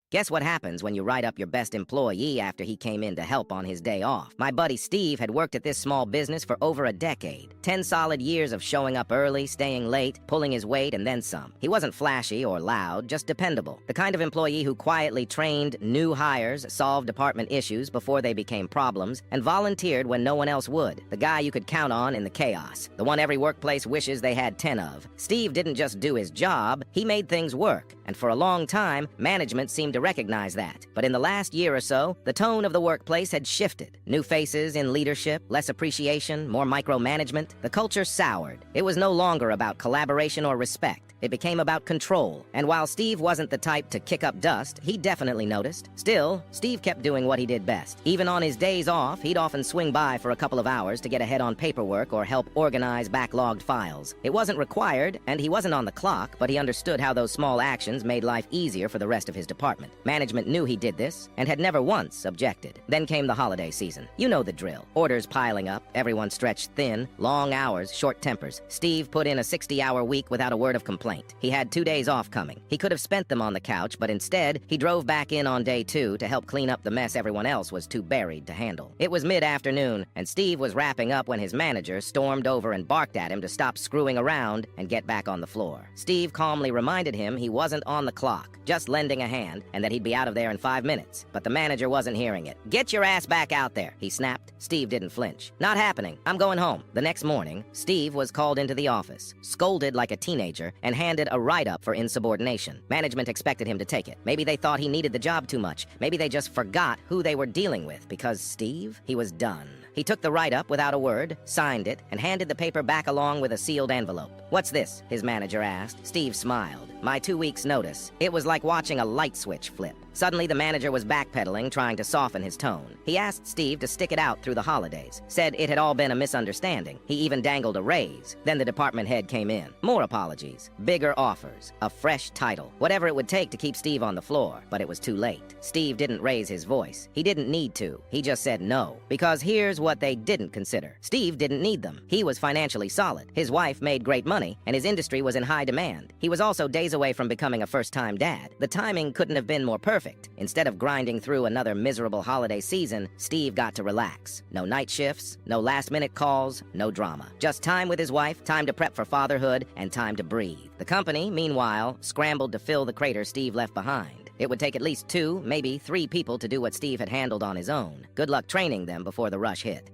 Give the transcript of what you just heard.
Guess what happens when you write up your best employee after he came in to help on his day off? My buddy Steve had worked at this small business for over a decade. 10 solid years of showing up early, staying late, pulling his weight, and then some. He wasn't flashy or loud, just dependable. The kind of employee who quietly trained new hires, solved department issues before they became problems, and volunteered when no one else would. The guy you could count on in the chaos. The one every workplace wishes they had 10 of. Steve didn't just do his job, he made things work. And for a long time, management seemed to recognize that. But in the last year or so, the tone of the workplace had shifted. New faces in leadership, less appreciation, more micromanagement. The culture soured. It was no longer about collaboration or respect. It became about control. And while Steve wasn't the type to kick up dust, he definitely noticed. Still, Steve kept doing what he did best. Even on his days off, he'd often swing by for a couple of hours to get ahead on paperwork or help organize backlogged files. It wasn't required, and he wasn't on the clock, but he understood how those small actions made life easier for the rest of his department. Management knew he did this, and had never once objected. Then came the holiday season. You know the drill. Orders piling up, everyone stretched thin, long hours, short tempers. Steve put in a 60-hour week without a word of complaint. He had 2 days off coming. He could have spent them on the couch, but instead, he drove back in on day 2 to help clean up the mess everyone else was too buried to handle. It was mid-afternoon, and Steve was wrapping up when his manager stormed over and barked at him to stop screwing around and get back on the floor. Steve calmly reminded him he wasn't on the clock, just lending a hand, and that he'd be out of there in 5 minutes. But the manager wasn't hearing it. "Get your ass back out there," he snapped. Steve didn't flinch. "Not happening. I'm going home." The next morning, Steve was called into the office, scolded like a teenager, and handed a write-up for insubordination. Management expected him to take it. Maybe they thought he needed the job too much. Maybe they just forgot who they were dealing with, because Steve, he was done. He took the write-up without a word, signed it, and handed the paper back along with a sealed envelope. "What's this?" his manager asked. Steve smiled. "My 2 weeks' notice." It was like watching a light switch flip. Suddenly, the manager was backpedaling, trying to soften his tone. He asked Steve to stick it out through the holidays, said it had all been a misunderstanding. He even dangled a raise. Then the department head came in. More apologies, bigger offers, a fresh title, whatever it would take to keep Steve on the floor. But it was too late. Steve didn't raise his voice. He didn't need to. He just said no. Because here's what they didn't consider. Steve didn't need them. He was financially solid. His wife made great money, and his industry was in high demand. He was also days away from becoming a first-time dad. The timing couldn't have been more perfect. Instead of grinding through another miserable holiday season, Steve got to relax. No night shifts, no last-minute calls, no drama. Just time with his wife, time to prep for fatherhood, and time to breathe. The company, meanwhile, scrambled to fill the crater Steve left behind. It would take at least 2, maybe 3 people to do what Steve had handled on his own. Good luck training them before the rush hit.